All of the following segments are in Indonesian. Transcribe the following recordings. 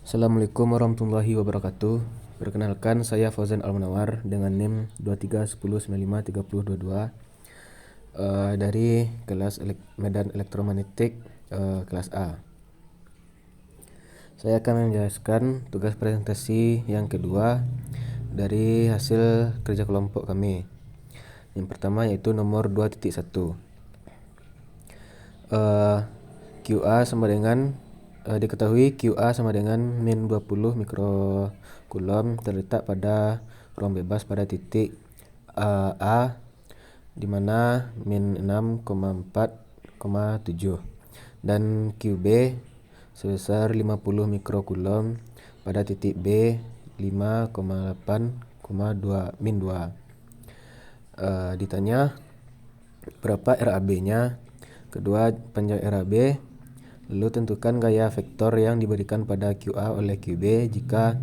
Assalamualaikum warahmatullahi wabarakatuh. Perkenalkan, saya Fauzan Al-Munawar dengan NIM 2310953022 dari kelas Medan Elektromagnetik kelas A. Saya akan menjelaskan tugas presentasi yang kedua dari hasil kerja kelompok kami. Yang pertama yaitu nomor 2.1. QA sama dengan diketahui QA sama dengan min 20 mikrokulom terletak pada ruang bebas pada titik A di mana min 6,4,7 dan QB sebesar 50 mikrokulom pada titik B 5,8,2 min 2. Ditanya berapa RAB-nya, kedua panjang RAB, lalu tentukan gaya vektor yang diberikan pada QA oleh QB jika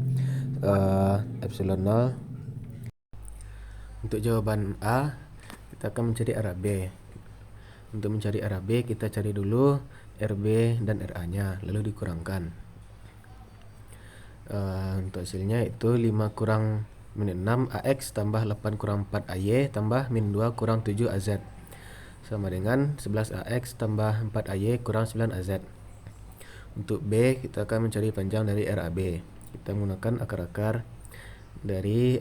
epsilon 0. Untuk jawaban A, kita akan mencari RAB. Untuk mencari RAB, kita cari dulu RB dan RA-nya, lalu dikurangkan. Untuk hasilnya itu 5 kurang min 6 AX tambah 8 kurang 4 AY tambah min 2 kurang 7 AZ sama dengan 11 AX tambah 4 AY kurang 9 AZ. Untuk B, kita akan mencari panjang dari RAB. Kita menggunakan akar dari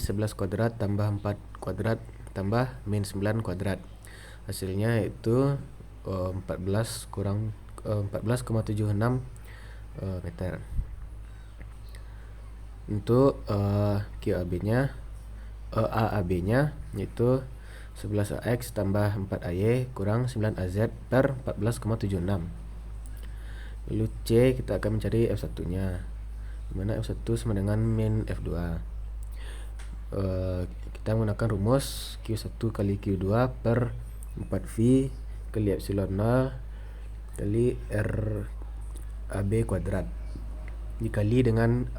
11 kuadrat tambah 4 kuadrat tambah min 9 kuadrat. Hasilnya itu 14,76 meter. Untuk AAB-nya yaitu 11 AX tambah 4 AY kurang 9 AZ per 14,76. Lalu C, kita akan mencari F1-nya, dimana F1 sama dengan min F2. Kita menggunakan rumus Q1 kali Q2 per 4V kali epsilon 0 kali RAB kuadrat dikali dengan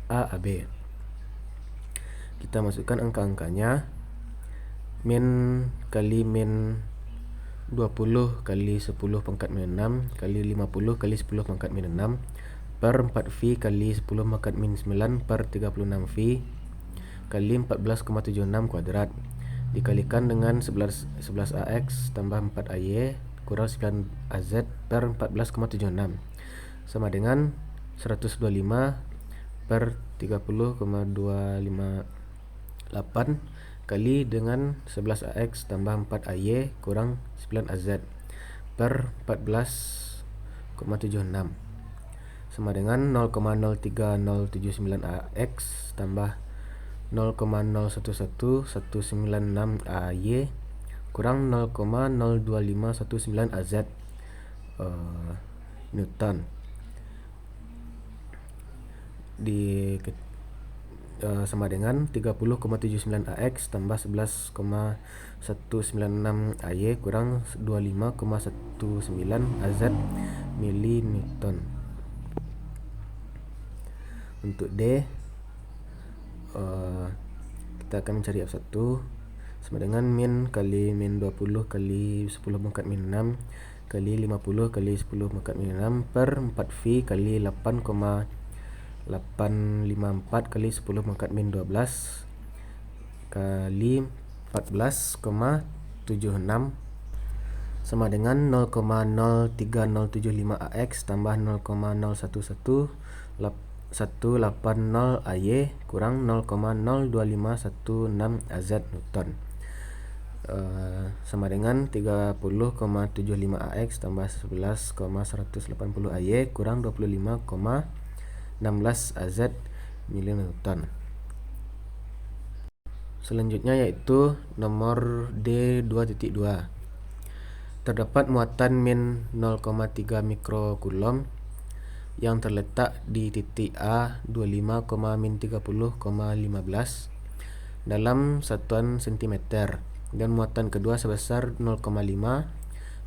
AAB. Kita masukkan angka-angkanya. Min kali min 20 kali 10 pangkat min 6 kali 50 kali 10 pangkat min 6 per 4V kali 10 pangkat min 9 per 36V kali 14,76 kuadrat dikalikan dengan 11 AX tambah 4 AY kurang 9 AZ per 14,76 sama dengan 125 per 30,258 kali dengan 11 AX tambah 4 AY kurang 9 AZ per 14,76 sama dengan 0,03079 AX tambah 0,011196 AY kurang 0,02519 AZ Newton sama dengan 30,79 AX tambah 11,196 AY kurang 25,19 AZ milinewton. Untuk D, kita akan mencari F1 sama dengan min kali min 20 kali 10 pangkat min 6 kali 50 kali 10 pangkat min 6 per 4V kali 8,854 kali 10 pangkat min 12 kali 14,76 sama dengan 0,03075 AX tambah 0,011180 AY kurang 0,02516 AZ Newton sama dengan 30,75 AX tambah 11,180 AY kurang 25,16 AZ milinewton. Selanjutnya yaitu nomor D2.2. Terdapat muatan min 0,3 mikrokulom yang terletak di titik A 25,-30,15 dalam satuan cm dan muatan kedua sebesar 0,5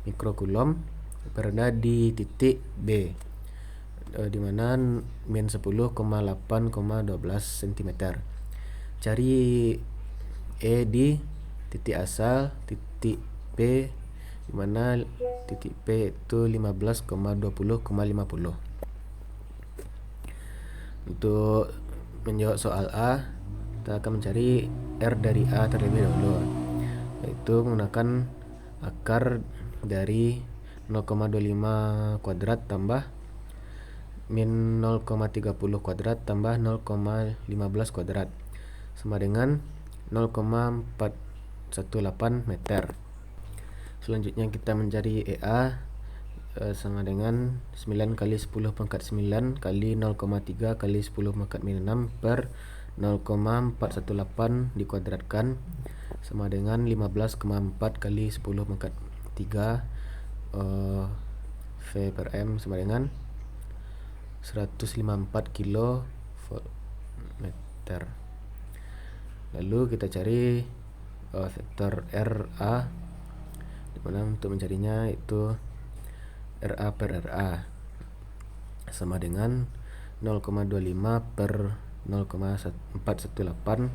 mikrokulom berada di titik B di mana min 10,8,12 cm. Cari E di titik asal titik P di mana titik P itu 15,20,50. Untuk menjawab soal A, kita akan mencari R dari A terlebih dahulu, yaitu menggunakan akar dari 0,25 kuadrat tambah min 0,30 kuadrat tambah 0,15 kuadrat sama dengan 0,418 meter. Selanjutnya kita mencari EA sama dengan 9 kali 10 pangkat 9 kali 0,3 kali 10 pangkat min 6 per 0,418 dikuadratkan sama dengan 15,4 kali 10 pangkat 3 V per M sama dengan 154 kilo volt meter. Lalu kita cari vektor RA, dimana untuk mencarinya itu RA per RA sama dengan 0,25 per 0,418.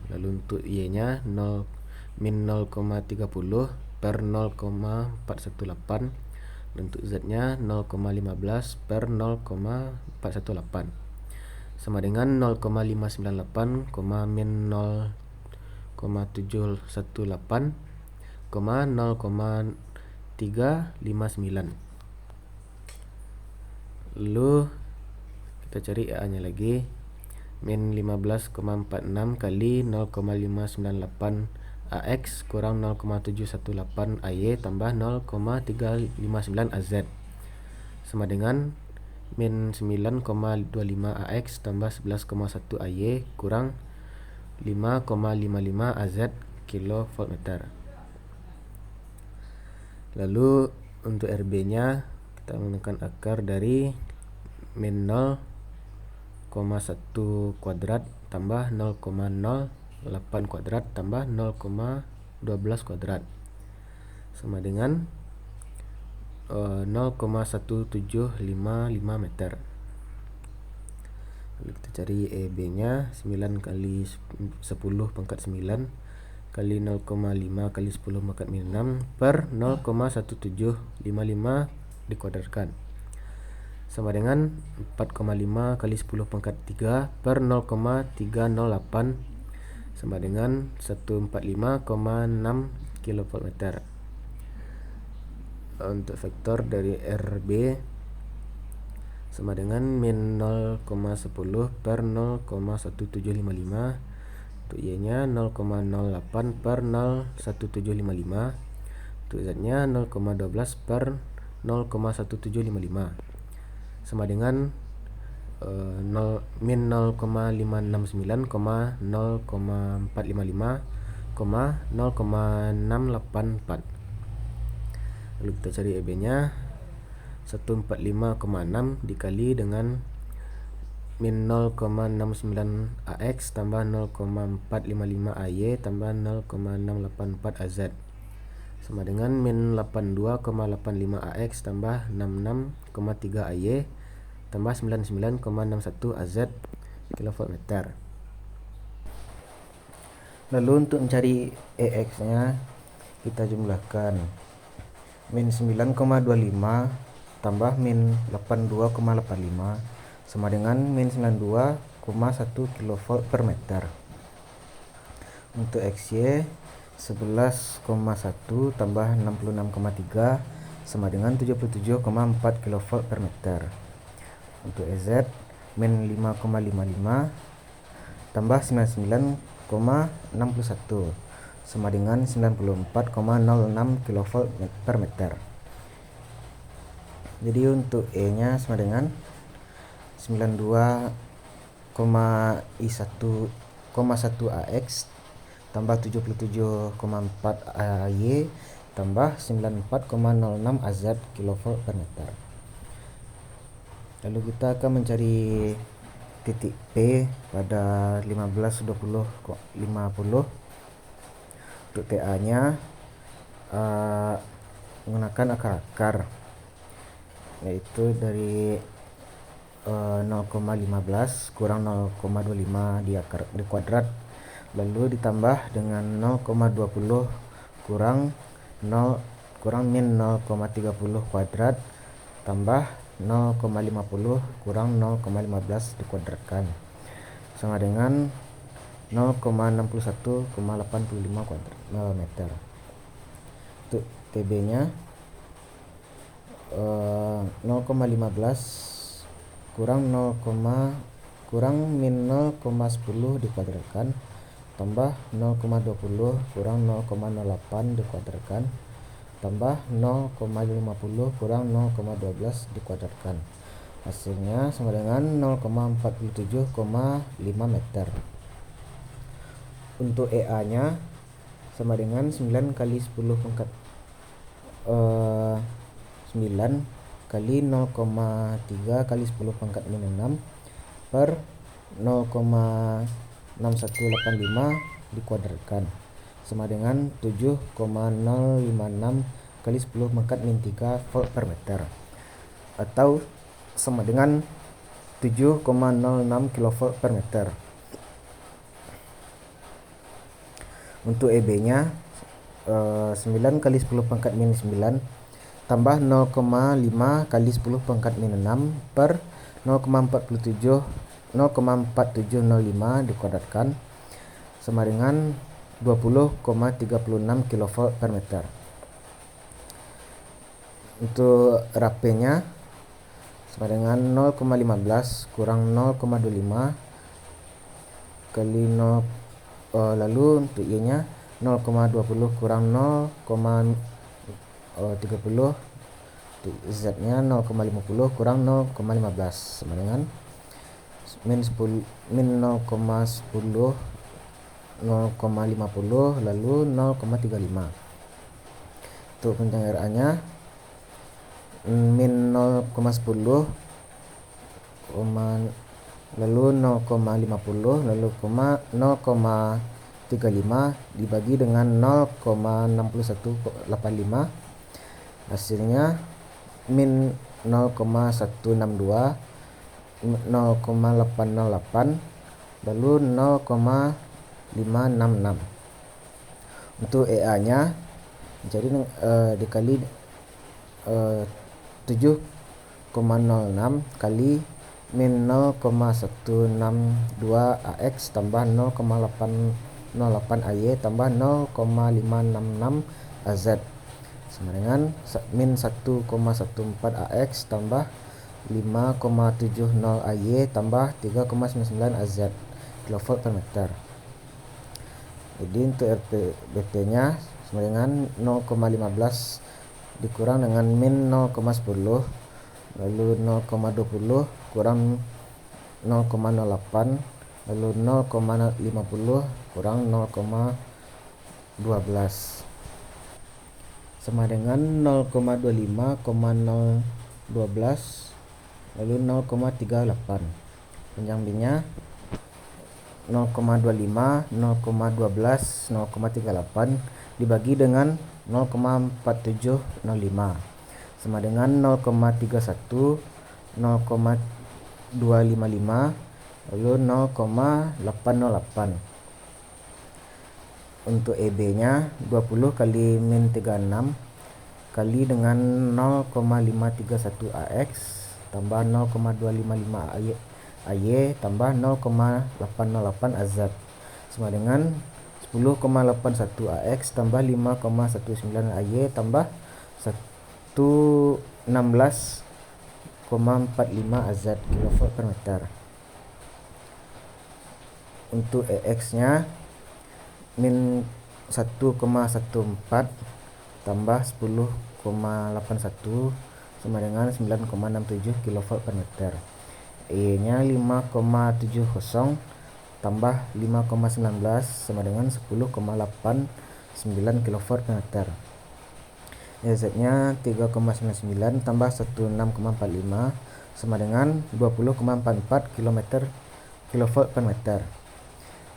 Lalu untuk Y nya min 0,30 per 0,418 dan untuk Z nya 0,15 per 0,418 sama dengan 0,598, min 0,718, 0,359. Lalu kita cari A nya lagi, min 15,46 kali 0,598 AX kurang 0,718 AY tambah 0,359 AZ sama dengan min 9,25 AX tambah 11,1 AY kurang 5,55 AZ kilovolt meter. Lalu untuk RB nya kita menggunakan akar dari min 0,1 kuadrat tambah 0,08 kuadrat tambah 0,12 kuadrat sama dengan 0,1755 meter. Lalu kita cari EB nya 9 kali 10 pangkat 9 kali 0,5 kali 10 pangkat min 6 per 0,1755 dikuadratkan sama dengan 4,5 kali 10 pangkat 3 per 0,308 sama dengan 145,6 kilovolt meter. Untuk vektor dari RB sama dengan min 0,10 per 0,1755. Untuk Y nya 0,08 per 0,1755. Untuk Z nya 0,12 per 0,1755 sama dengan min 0,569, 0,455, 0,684. Lalu kita cari EB nya 145,6 dikali dengan min 0,69 AX tambah 0,455 AY tambah 0,684 AZ sama dengan min 82,85 AX tambah 66,3 AY tambah 99,61 AZ kilovolt meter. Lalu untuk mencari EX nya kita jumlahkan min 9,25 tambah min 82,85 sama dengan min 92,1 kilovolt per meter. Untuk XY 11,1 tambah 66,3 sama dengan 77,4 kilovolt per meter. Untuk EZ min 5,55 tambah 99,61 sama dengan 94,06 kilovolt per meter. Jadi untuk E nya sama dengan 92,1 AX tambah 77,4 AY tambah 94,06 AZ kilovolt per meter. Lalu kita akan mencari titik P pada 15, 20, 50. Untuk TA nya menggunakan akar-akar, yaitu dari 0,15 kurang 0,25 di kuadrat, lalu ditambah dengan 0,20 kurang min 0,30 kuadrat tambah 0,50 kurang 0,15 dikuadratkan sama dengan 0,61,85 meter. Untuk TB nya 0,15 kurang min 0,10 dikuadratkan tambah 0,20 kurang 0,08 dikuadratkan tambah 0,50 kurang 0,12 dikuadratkan. Hasilnya sama dengan 0,47,5 meter. Untuk EA nya sama dengan 9 kali 10 pangkat 9 kali 0,3 kali 10 pangkat min 6 per 0,6185 dikuadratkan sama dengan 7,056 kali 10 pangkat min 3 volt per meter atau sama dengan 7,06 kilovolt per meter. Untuk EB nya 9 kali 10 pangkat min 9 tambah 0,5 kali 10 pangkat min 6 per 0,4705 dikuadratkan sama dengan 20,36 kilovolt per meter. Untuk RAP nya sama dengan 0,15 kurang 0,25 kali 0 lalu untuk Y nya 0,20 kurang 0,30 untuk Z nya 0,50 kurang 0,15 sama dengan min 0,10 0,50 lalu 0,35. Untuk pencairan nya min 0,10 lalu 0,50 lalu 0,35 dibagi dengan 0,6185 hasilnya min 0,162 0,808 lalu 0,566. Untuk EA nya jadi dikali 7,06 kali min 0,162 AX tambah 0,808 AY tambah 0,566 AZ sama dengan min 1,14 AX tambah 5,70 AY tambah 3,99 AZ kilovolt per meter. Jadi untuk BP nya sama dengan 0,15 dikurang dengan min 0,10 lalu 0,20 kurang 0,08 lalu 0,50 kurang 0,12 sama dengan 0,25, 0,12 lalu 0,38. Panjang B-nya 0,25, 0,12, 0,38 dibagi dengan 0,4705 sama dengan 0,31, 0,255 lalu 0,808. Untuk EB nya 20 kali min 36 kali dengan 0,531 AX tambah 0,255 AY tambah 0,808 AZ sama dengan 10,81 AX tambah 5,19 AY tambah 116,45 AZ kilovolt per meter. Untuk EX nya min 1,14 tambah 10,81 sama dengan 9,67 kilovolt per meter. E nya 5,70 tambah 5,19 sama dengan 10,89 kilovolt per meter. Z nya 3,99 tambah 16,45 sama dengan 20,44 kilovolt per meter.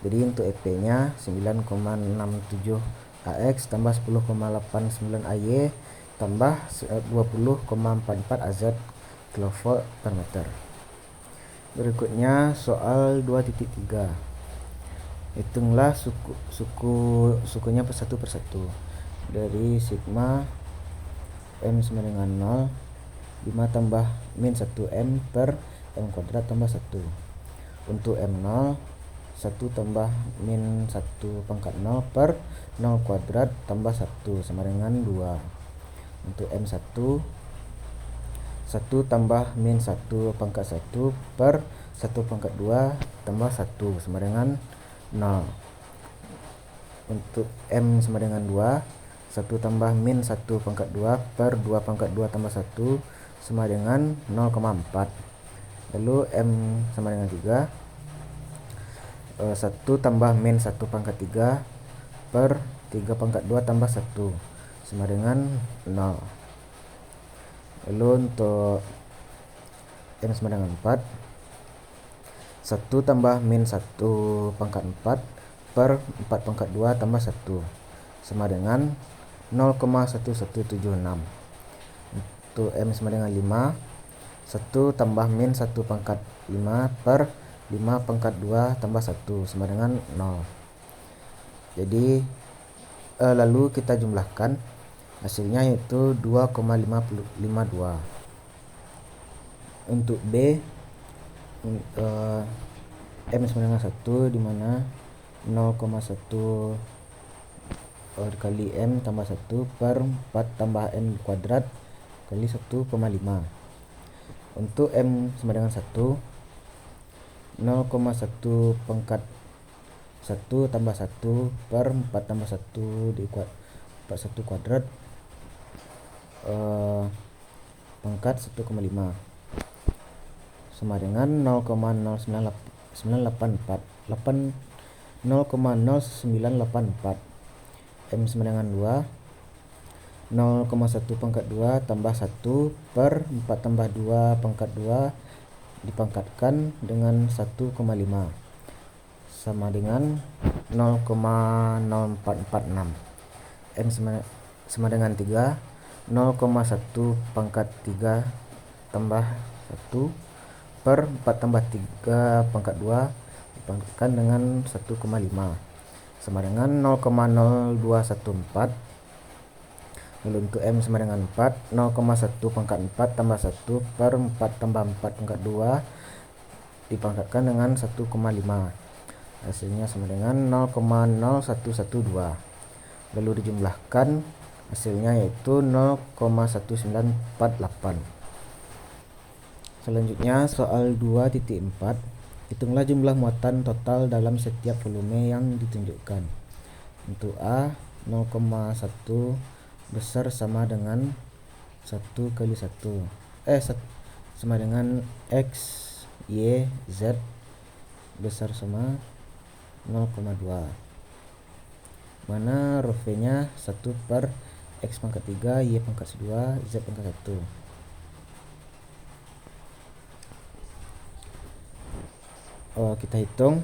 Jadi untuk EP nya 9,67 AX tambah 10,89 AY tambah 20,44 AZ kilovolt per meter. Berikutnya soal 2.3. Hitunglah sukunya satu persatu. Dari sigma M sama dengan 0 5 tambah min 1M per M kuadrat tambah 1. Untuk M0, 1 tambah min 1 pangkat 0 per 0 kuadrat tambah 1 sama dengan 2. Untuk M1, 1 tambah min 1 pangkat 1 per 1 pangkat 2 tambah 1 sama dengan 0. Untuk M sama dengan 2, 1 tambah min 1 pangkat 2 per 2 pangkat 2 tambah 1 sama dengan 0,4. Lalu M sama dengan 3, 1 tambah min 1 pangkat 3 per 3 pangkat 2 tambah 1 sama dengan 0. Lalu untuk M sama dengan 4, 1 tambah min 1 pangkat 4 per 4 pangkat 2 tambah 1 sama dengan 0,1176. Untuk M sama dengan 5, 1 tambah min 1 pangkat 5 per 5 pangkat 2 tambah 1 sama dengan 0. Jadi lalu kita jumlahkan, hasilnya yaitu 2,552. Untuk B, M sama dengan 1, di mana 0,1 kali M tambah 1 per 4 tambah M kuadrat kali 1,5. Untuk M sama dengan 1, 0,1 pangkat 1 tambah 1 per 4 tambah 1 per 1 kuadrat pangkat 1,5 sama dengan 0,0984. M sama dengan 2, 0,1 pangkat 2 tambah 1 per 4 tambah 2 pangkat 2 dipangkatkan dengan 1,5 sama dengan 0,0446. M sama dengan 3, 0,1 pangkat 3 tambah 1 per 4 tambah 3 pangkat 2 dipangkatkan dengan 1,5 sama dengan 0,0214. Lalu untuk M sama dengan 4, 0,1 pangkat 4 tambah 1 per 4 tambah 4 pangkat 2 dipangkatkan dengan 1,5. Hasilnya sama dengan 0,0112. Lalu dijumlahkan, hasilnya yaitu 0,1948. Selanjutnya soal 2.4, hitunglah jumlah muatan total dalam setiap volume yang ditunjukkan. Untuk A, 0,1 besar sama dengan 1 kali 1 sama dengan X, Y, Z besar sama 0,2, mana rho V nya 1 per X pangkat 3, Y pangkat 2, Z pangkat 1. Kita hitung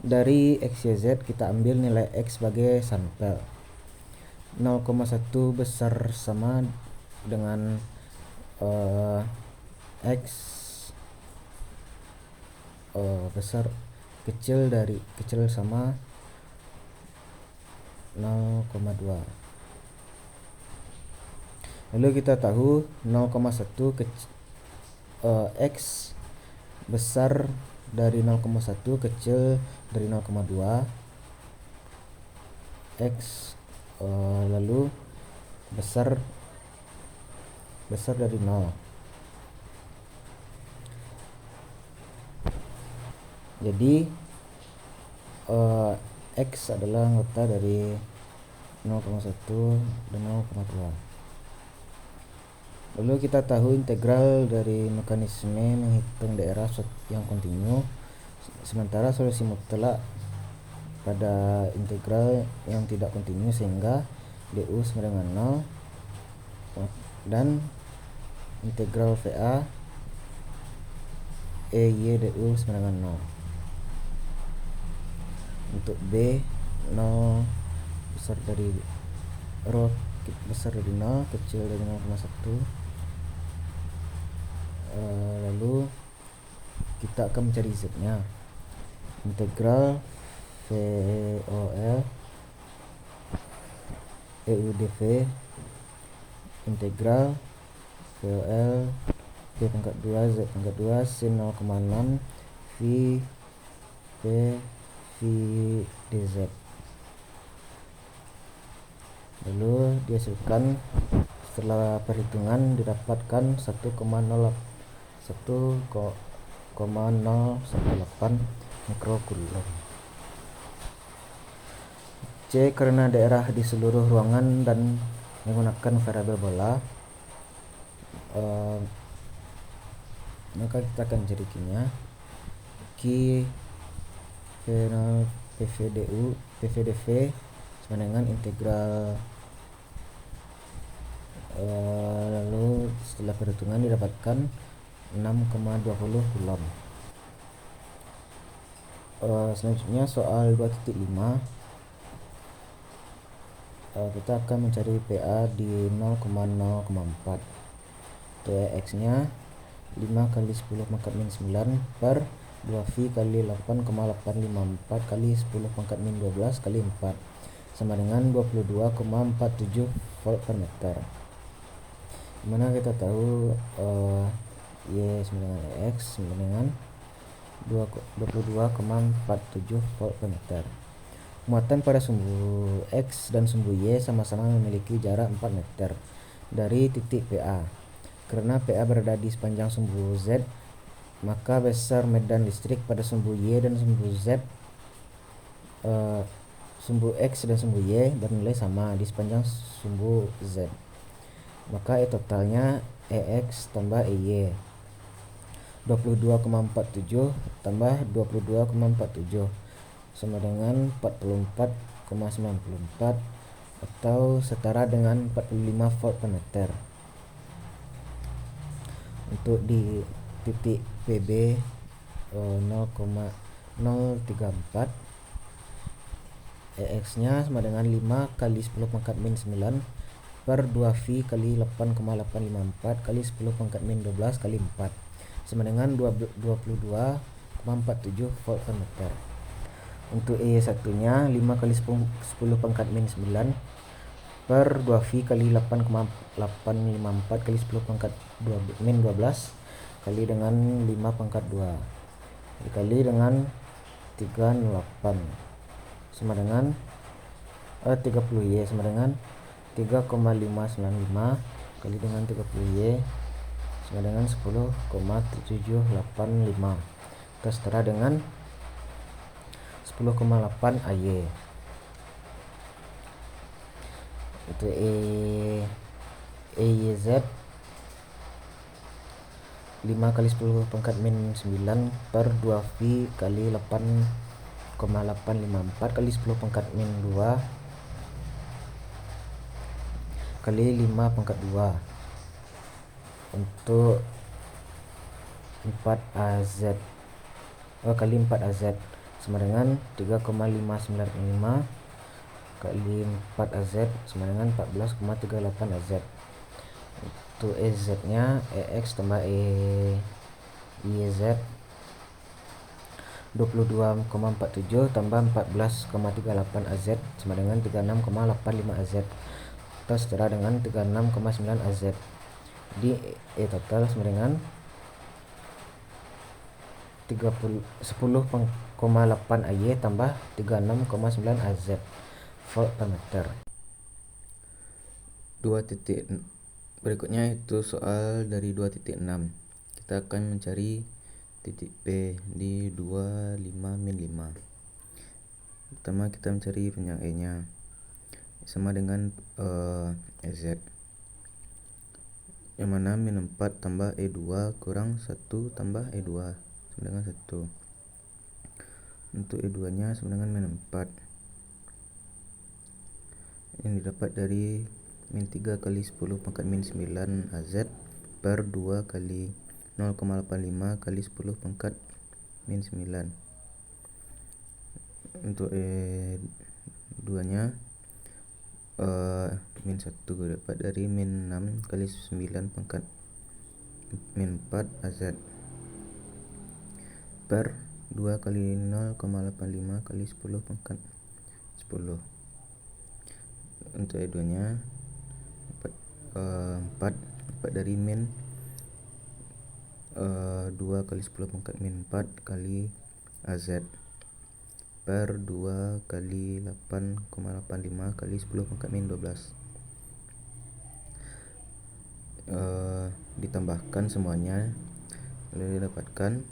dari X, Y, Z, kita ambil nilai X sebagai sampel. 0,1 besar sama dengan X besar kecil sama 0,2. Lalu kita tahu 0,1 X besar dari 0,1 kecil dari 0,2 X lalu besar dari 0. Jadi X adalah anggota dari 0,1 dan 0,2. Lalu kita tahu integral dari mekanisme menghitung daerah yang kontinu, sementara solusi mutlak pada integral yang tidak kontinu, sehingga du sama dengan 0 dan integral VA EY du sama dengan 0. Untuk B, 0 besar dari rho besar dari 0 kecil dari 0,1. Lalu kita akan mencari Z nya. Integral VOL EUDV integral V VOL V pangkat 2 Z pangkat 2 sin 0,6 V P V dz. Lalu dihasilkan setelah perhitungan didapatkan 1,018 mikrokulom. C. Karena daerah di seluruh ruangan dan menggunakan variabel bola, maka kita akan cari Q-nya. Q V0 PVDU PVDV sama dengan integral, lalu setelah perhitungan didapatkan 6,20 coulomb. Selanjutnya soal 2.5, kita akan mencari PA di 0,0,4. X nya 5 kali 10 pangkat min 9 per 2V kali 8,854 kali 10 pangkat min 12 kali 4 sama dengan 22,47 volt per meter. Dimana kita tahu Y sama dengan X sama dengan 22,47 volt per meter. Muatan pada sumbu X dan sumbu Y sama-sama memiliki jarak 4 meter dari titik PA. Karena PA berada di sepanjang sumbu Z, maka besar medan listrik pada sumbu Y dan sumbu Z, sumbu X dan sumbu Y bernilai sama di sepanjang sumbu Z. Maka totalnya EX tambah EY 22,47 tambah 22,47 sama dengan 44,94 atau setara dengan 45 volt per meter. Untuk di titik PB 0,034, EX nya sama dengan 5 kali 10 pangkat min 9 per 2V kali 8,854 kali 10 pangkat min 12 kali 4 sama dengan 22,47 volt per meter. Untuk E1 nya 5 kali 10 pangkat min 9 per 2V kali 8,854 kali 10 pangkat min 12 kali dengan 5 pangkat 2 dikali dengan 38 sama dengan 30Y sama dengan 3,595 kali dengan 30Y sama dengan 10,785 atau setara dengan 10,8 AY. Itu EYZ 5 kali 10 pangkat min 9 per 2V kali 8,854 kali 10 pangkat min 2 kali 5 pangkat 2 untuk 4AZ kali 4AZ sama dengan 3,595 kali 4AZ sama dengan 14,38 AZ. Untuk EZ nya EX tambah EYZ 22,47 tambah 14,38 AZ sama dengan 36,85 AZ atau setara dengan 36,9 AZ. Di total sama dengan 10,8 AY tambah 36,9 AZ volt per meter. Berikutnya itu soal dari 2.6. Kita akan mencari titik P di 25 min 5. Pertama kita mencari panjang E nya sama dengan EZ, yang mana min 4 tambah E2 kurang 1 tambah E2 sama dengan 1. Untuk E2 nya sama dengan min 4 yang didapat dari min 3 kali 10 pangkat min 9 AZ per 2 kali 0,85 kali 10 pangkat min 9. Untuk E2 nya min 1 dapat dari min 6 kali 9 pangkat min 4 AZ per 2 kali 0,85 kali 10 pangkat 10. Untuk E2 nya dapat 4 dapat dapat dari min 2 kali 10 pangkat min 4 kali AZ per 2 kali 8,85 kali 10 pangkat min 12. Ditambahkan semuanya lalu didapatkan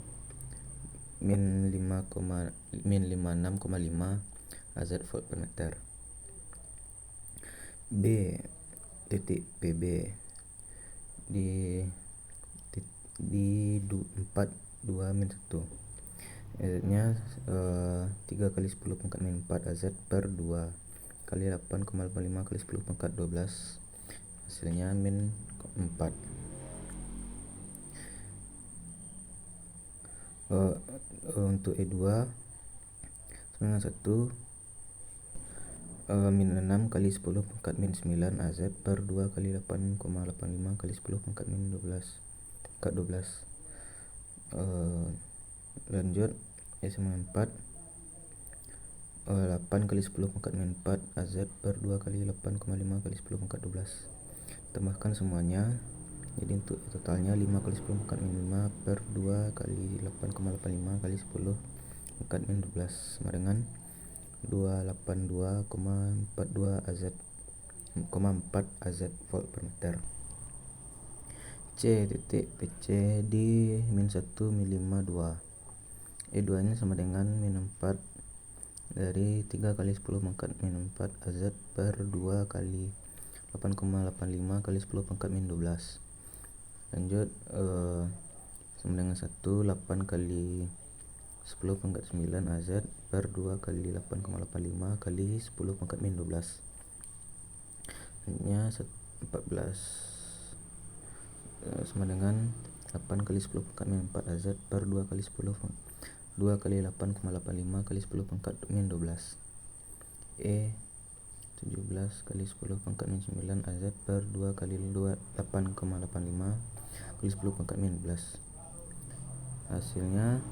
min 56,5 AZ volt per meter. B titik PB di 4 2 min 1 nya 3 kali 10 pangkat min 4 AZ per 2 kali 8,85 kali 10 pangkat 12, hasilnya min 4. Untuk E2 sama dengan 1 min 6 kali 10 pangkat min 9 AZ per 2 kali 8,85 kali 10 pangkat min 12 pangkat 12. Lanjut E sama 4 8 kali 10 pangkat min 4 AZ per 2 kali 8,5 kali 10 pangkat 12. Tambahkan semuanya, jadi untuk totalnya 5 kali 10 pangkat min 5 per 2 kali 8,85 kali 10 pangkat min 12 sama dengan 282,42 AZ 4 AZ volt per meter. C titik PC di min 1 min 5 2. E2 nya sama dengan min 4 dari 3 kali 10 pangkat min 4 AZ per 2 kali 8,85 kali 10 pangkat min 12. Lanjut sama dengan 1 8 kali 10 pangkat 9 AZ per 2 kali 8,85 kali 10 pangkat min 12 nya 14 sama dengan 8 kali 10 pangkat min 4 AZ per 2 kali 10 2 kali 8,85 kali 10 pangkat min 12. E 17 kali 10 pangkat min 9 AZ per 2 kali 8,85 kali 10 pangkat min 12, hasilnya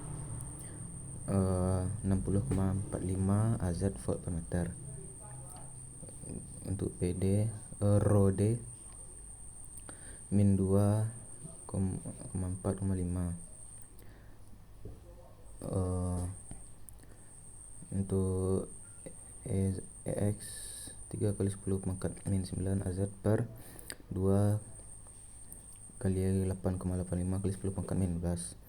60,45 AZ volt per meter. Untuk PD rho D min 2,4,5. Untuk EX 3 kali 10 pangkat min 9 AZ per 2 kali 8,85 kali 10 pangkat min 12.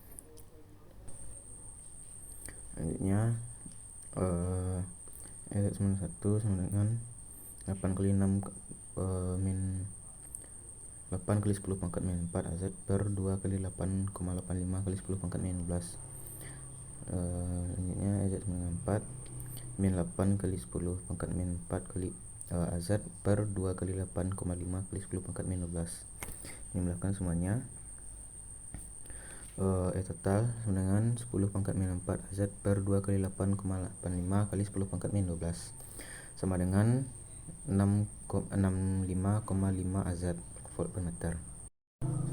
Selanjutnya EX min 1 sama dengan 8 kali 6 min 8 kali 10 pangkat min 4 AZ per 2 kali 8,85 kali 10 pangkat min 12. Selanjutnya AZ sama dengan 4 min 8 kali 10 pangkat min 4 kali AZ per 2 kali 8,5 kali 10 pangkat min 12. Jumlahkan semuanya, total sama dengan 10 pangkat min 4 AZ per 2 kali 8,85 kali 10 pangkat min 12 sama dengan 65,5 AZ volt per meter.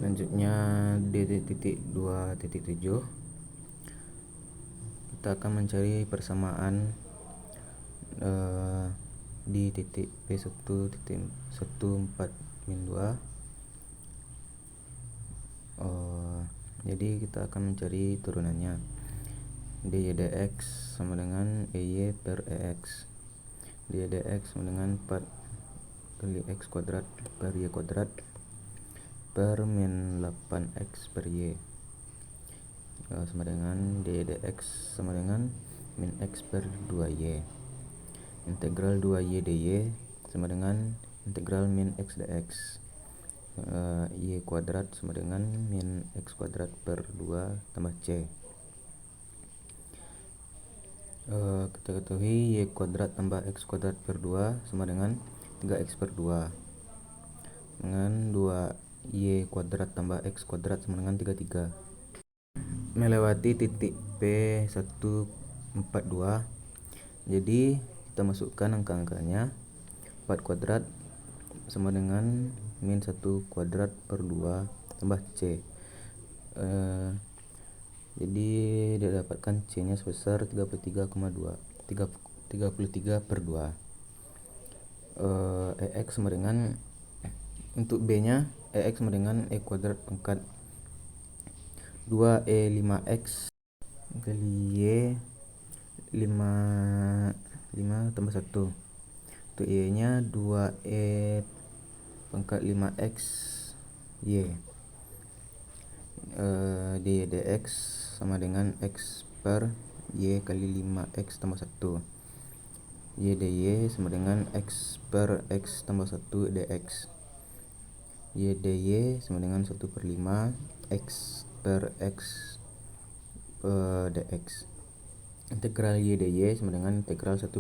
Selanjutnya D.2.7 kita akan mencari persamaan di titik P1.14 min 2. Jadi kita akan mencari turunannya. dy dx sama dengan EY per EX. dy dx sama dengan 4 kali X kuadrat per Y kuadrat per min 8X per Y sama dengan dy dx sama dengan min X per 2Y. Integral 2Y dy sama dengan integral min X dx. Y kuadrat sama dengan min X kuadrat per 2 tambah C. Kita ketahui Y kuadrat tambah X kuadrat per 2 sama dengan 3X per 2 dengan 2Y kuadrat tambah X kuadrat sama dengan 33. Melewati titik P142, jadi kita masukkan angka-angkanya. 4 kuadrat sama dengan min 1 kuadrat per 2 tambah C. Jadi dia dapatkan C nya sebesar 33,2 33 per 2. EX sama dengan Untuk B nya EX sama dengan E kuadrat pangkat 2E5X kali Y 5 tambah 1. Untuk Y nya 2E pangkat 5X Y. dy dx sama dengan X per Y kali 5X tambah 1. Y dy sama dengan X per X tambah 1 dx. Y dy sama dengan 1/5 X per X dx. Integral Y dy sama dengan integral 1/5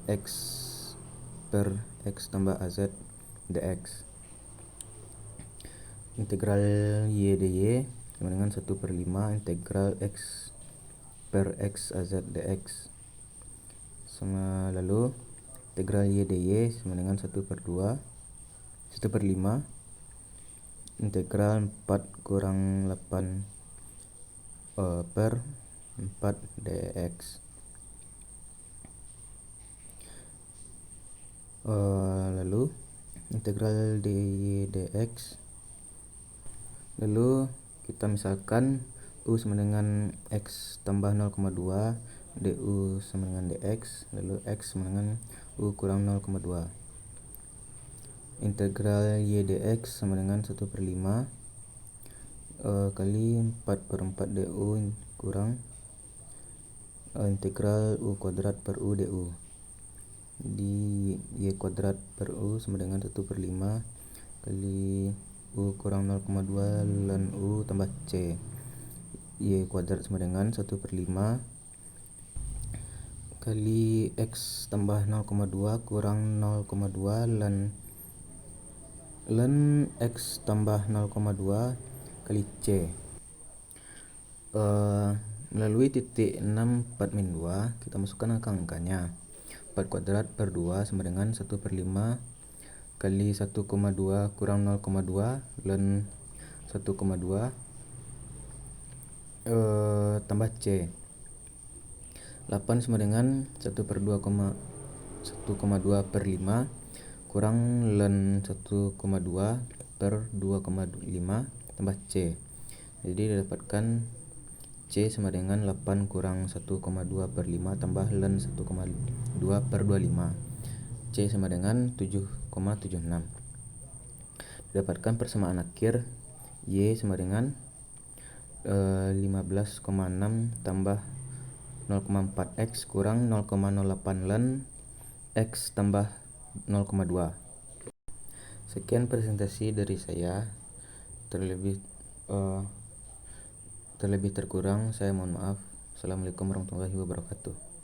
X per X tambah AZ dx. Integral Y dy sama dengan 1/5 integral X per X AZ dx. Sama lalu integral Y dy sama dengan 1/5 integral 4 kurang 8 per 4 dx. Lalu integral dy dx, lalu kita misalkan U sama dengan X tambah 0,2, du sama dengan dx, lalu X sama dengan U kurang 0,2. Integral Y dx sama dengan 1/5 kali 4/4 du kurang integral U kuadrat per U du. Di Y kuadrat per U sama dengan 1/5 kali U kurang 0,2 ln U tambah C. Y kuadrat sama dengan 1/5 kali X tambah 0,2 kurang 0,2 ln X tambah 0,2 kali C. Melalui titik 6 4 min 2 kita masukkan angka-angkanya. 4 kuadrat per 2 sama dengan 1/5 kali 1,2 kurang 0,2 ln 1,2 tambah C. 8 sama dengan 1/2 1,2 per 5 kurang ln 1,2 per 2,5 tambah C. Jadi didapatkan C sama dengan 8 kurang 1,2 per 5 tambah ln 1,2 per 25. C sama dengan 7,76. Didapatkan persamaan akhir Y sama dengan 15,6 tambah 0,4X kurang 0,08 ln X tambah 0,2. Sekian presentasi dari saya. Terlebih terkurang saya mohon maaf. Assalamualaikum warahmatullahi wabarakatuh.